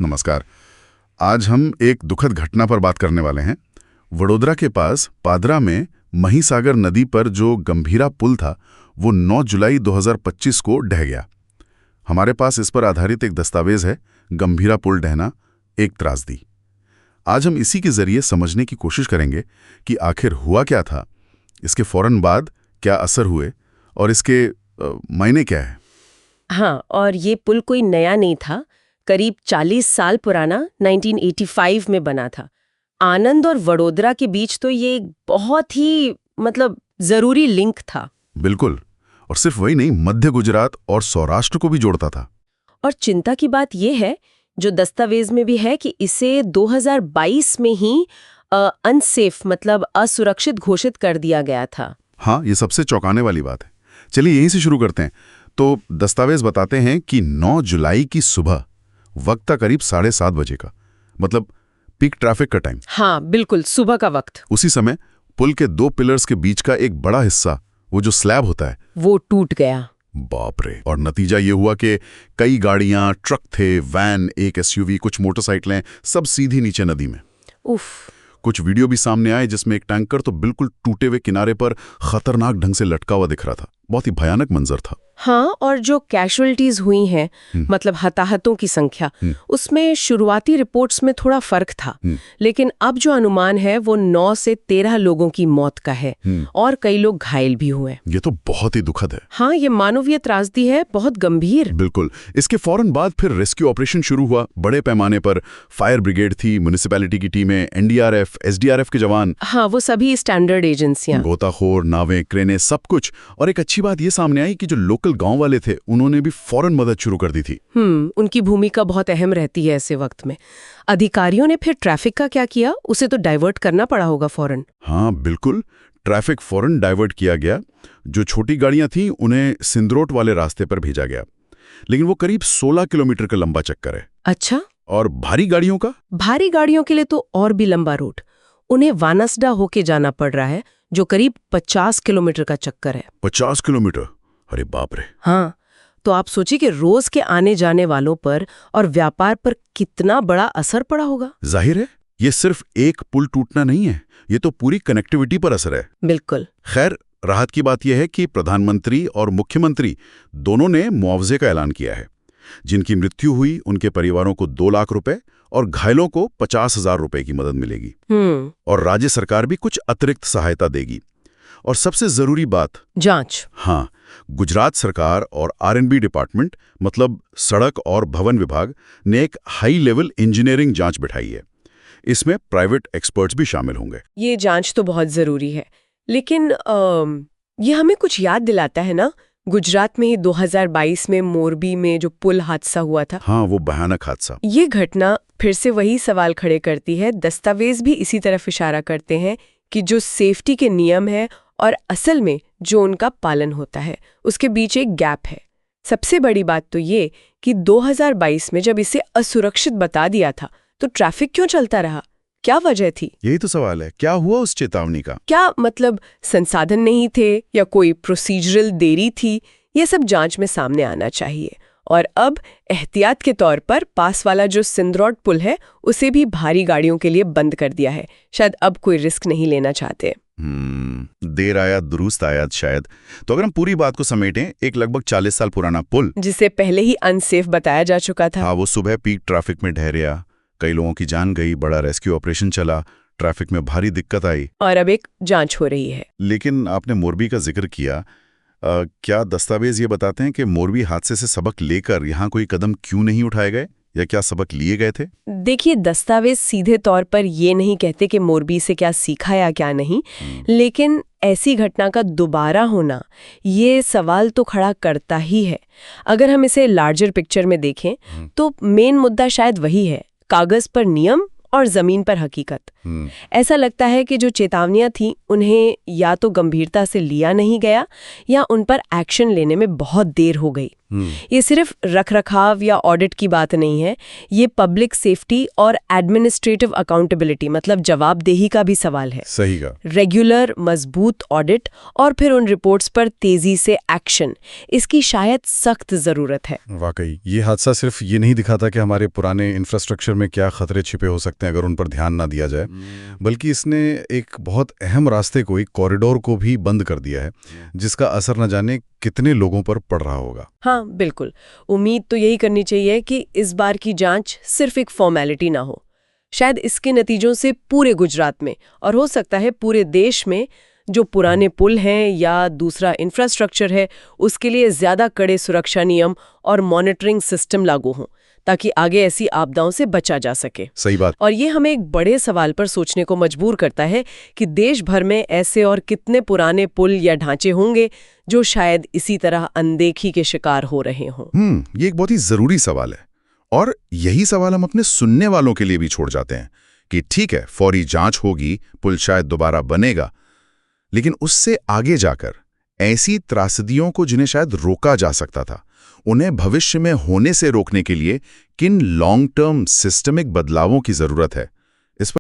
नमस्कार। आज हम एक दुखद घटना पर बात करने वाले हैं। वडोदरा के पास पादरा में महिसागर नदी पर जो गंभीरा पुल था वो 9 जुलाई 2025 को ढह गया। हमारे पास इस पर आधारित एक दस्तावेज है, गंभीरा पुल ढहना एक त्रासदी। आज हम इसी के जरिए समझने की कोशिश करेंगे कि आखिर हुआ क्या था, इसके फौरन बाद क्या असर हुए और इसके मायने क्या है। हाँ, और ये पुल कोई नया नहीं था, करीब 40 साल पुराना 1985 में बना था। आनंद और वडोदरा के बीच तो ये एक बहुत ही जरूरी लिंक था। बिल्कुल, और सिर्फ वही नहीं, मध्य गुजरात और सौराष्ट्र को भी जोड़ता था। और चिंता की बात यह है, जो दस्तावेज में भी है, कि इसे 2022 में ही अनसेफ असुरक्षित घोषित कर दिया गया था। हाँ, ये सबसे चौंकाने वाली बात है। चलिए यहीं से शुरू करते हैं। तो दस्तावेज बताते हैं कि 9 जुलाई की सुबह, वक्त था करीब 7:30 बजे का, मतलब पीक ट्रैफिक का टाइम। हाँ बिल्कुल, सुबह का वक्त। उसी समय पुल के 2 पिलर्स के बीच का एक बड़ा हिस्सा, वो जो स्लैब होता है, वो टूट गया। बाप रे। और नतीजा ये हुआ कि कई गाड़ियां, ट्रक थे, वैन, एक एसयूवी, कुछ मोटरसाइकिलें, सब सीधी नीचे नदी में। उफ। कुछ वीडियो भी सामने आए जिसमें एक टैंकर तो बिल्कुल टूटे हुए किनारे पर खतरनाक ढंग से लटका हुआ दिख रहा था। बहुत ही भयानक मंजर था। हाँ, और जो कैजुअल्टीज हुई हैं, हताहतों की संख्या, उसमें शुरुआती रिपोर्ट्स में थोड़ा फर्क था, लेकिन अब जो अनुमान है वो 9 से 13 लोगों की मौत का है और कई लोग घायल भी हुए। ये तो बहुत ही दुखद है। हाँ, ये मानवीय त्रासदी है, बहुत गंभीर। बिल्कुल। इसके फौरन बाद फिर रेस्क्यू ऑपरेशन शुरू हुआ, बड़े पैमाने पर। फायर ब्रिगेड थी, म्युनिसिपैलिटी की टीमें, एनडीआरएफ, एसडीआरएफ के जवान। हाँ, वो सभी स्टैंडर्ड एजेंसियां, गोताखोर, नावें, क्रेनें, सब कुछ। और एक अच्छी बात ये सामने आई कि जो लोकल गांव वाले थे, उन्होंने भी फौरन मदद शुरू कर दी थी। उनकी भूमिका बहुत अहम रहती है ऐसे वक्त में। अधिकारियों ने फिर ट्रैफिक का क्या किया? उसे तो डाइवर्ट करना पड़ा होगा फौरन। हाँ बिल्कुल, ट्रैफिक फौरन डाइवर्ट किया गया। जो छोटी गाड़ियां थीं उन्हें सिंदरोट वाले रास्ते पर भेजा गया, लेकिन वो करीब 16 किलोमीटर का लंबा चक्कर है। अच्छा। और भारी गाड़ियों का? भारी गाड़ियों के लिए तो और भी लंबा रूट। उन्हें वानसडा होके जाना पड़ रहा है, जो करीब 50 किलोमीटर का चक्कर है। 50 किलोमीटर? अरे बाप रे। हाँ, तो आप सोचिए कि रोज के आने जाने वालों पर और व्यापार पर कितना बड़ा असर पड़ा होगा। जाहिर है, ये सिर्फ एक पुल टूटना नहीं है, ये तो पूरी कनेक्टिविटी पर असर है। बिल्कुल। खैर, राहत की बात यह है कि प्रधानमंत्री और मुख्यमंत्री दोनों ने मुआवजे का ऐलान किया है। जिनकी मृत्यु हुई उनके परिवारों को 2 लाख रुपए और घायलों को 50,000 रुपए की मदद मिलेगी। और राज्य सरकार भी कुछ अतिरिक्त सहायता देगी। और सबसे जरूरी बात, जांच। हाँ, गुजरात सरकार और आरएनबी डिपार्टमेंट, मतलब सड़क और भवन विभाग, ने एक हाई लेवल इंजीनियरिंग जांच बिठाई है। इसमें प्राइवेट एक्सपर्ट्स भी शामिल होंगे। ये जांच तो बहुत जरूरी है, लेकिन ये हमें कुछ याद दिलाता है ना, गुजरात में ही 2022 में मोरबी में जो पुल हादसा हुआ था। हाँ, वो भयानक हादसा। ये घटना फिर से वही सवाल खड़े करती है। दस्तावेज भी इसी तरफ इशारा करते हैं कि जो सेफ्टी के नियम है और असल में जो उनका पालन होता है, उसके बीच एक गैप है। सबसे बड़ी बात तो ये कि 2022 में जब इसे असुरक्षित बता दिया था, तो ट्रैफिक क्यों चलता रहा? क्या वजह थी? यही तो सवाल है। क्या हुआ उस चेतावनी का? क्या संसाधन नहीं थे या कोई प्रोसीजरल देरी थी? ये सब जांच में सामने आना चाहिए। और अब एहतियात के तौर पर पास वाला जो सिंदरोट पुल है, उसे भी भारी गाड़ियों के लिए बंद कर दिया है। शायद अब कोई रिस्क नहीं लेना चाहते। देर आया दुरुस्त आया शायद। तो अगर हम पूरी बात को समेटें, एक लगभग 40 साल पुराना पुल, जिसे पहले ही अनसेफ बताया जा चुका था। हाँ, वो सुबह पीक ट्रैफिक में ढहरिया, कई लोगों की जान गई, बड़ा रेस्क्यू ऑपरेशन चला, ट्रैफिक में भारी दिक्कत आई, और अब एक जांच हो रही है। लेकिन आपने मोरबी का जिक्र किया। क्या दस्तावेज ये बताते हैं कि मोरबी हादसे से सबक लेकर यहाँ कोई कदम क्यों नहीं उठाए गए, या क्या सबक लिए गए थे? देखिए, दस्तावेज सीधे तौर पर ये नहीं कहते कि मोरबी से क्या सीखा या क्या नहीं, लेकिन ऐसी घटना का दोबारा होना ये सवाल तो खड़ा करता ही है। अगर हम इसे लार्जर पिक्चर में देखें तो मेन मुद्दा शायद वही है, कागज पर नियम और जमीन पर हकीकत। ऐसा लगता है कि जो चेतावनियां थीं उन्हें या तो गंभीरता से लिया नहीं गया या उन पर एक्शन लेने में बहुत देर हो गई। ये सिर्फ रखरखाव या ऑडिट की बात नहीं है, ये पब्लिक सेफ्टी और एडमिनिस्ट्रेटिव अकाउंटेबिलिटी मतलब जवाबदेही का भी सवाल है। सही का। रेगुलर मजबूत ऑडिट और फिर उन रिपोर्ट्स पर तेजी से एक्शन, इसकी शायद सख्त जरूरत है। वाकई ये हादसा सिर्फ ये नहीं दिखाता कि हमारे पुराने इंफ्रास्ट्रक्चर में क्या खतरे छिपे हो सकते हैं अगर उन पर ध्यान ना दिया जाए, बल्कि इसने एक बहुत अहम रास्ते को, एक कॉरिडोर को भी बंद कर दिया है जिसका असर न जाने कितने लोगों पर पड़ रहा होगा। हाँ बिल्कुल, उम्मीद तो यही करनी चाहिए कि इस बार की जांच सिर्फ एक फॉर्मेलिटी ना हो। शायद इसके नतीजों से पूरे गुजरात में और हो सकता है पूरे देश में जो पुराने पुल हैं या दूसरा इंफ्रास्ट्रक्चर है उसके लिए ज्यादा कड़े सुरक्षा नियम और मॉनिटरिंग सिस्टम लागू हों ताकि आगे ऐसी आपदाओं से बचा जा सके। सही बात। और ये हमें एक बड़े सवाल पर सोचने को मजबूर करता है कि देश भर में ऐसे और कितने पुराने पुल या ढांचे होंगे जो शायद इसी तरह अनदेखी के शिकार हो रहे हों। ये एक बहुत ही जरूरी सवाल है और यही सवाल हम अपने सुनने वालों के लिए भी छोड़ जाते हैं कि ठीक है, फौरी जांच होगी, पुल शायद दोबारा बनेगा, लेकिन उससे आगे जाकर ऐसी त्रासदियों को जिन्हें शायद रोका जा सकता था, उन्हें भविष्य में होने से रोकने के लिए किन लॉन्ग टर्म सिस्टमिक बदलावों की जरूरत है।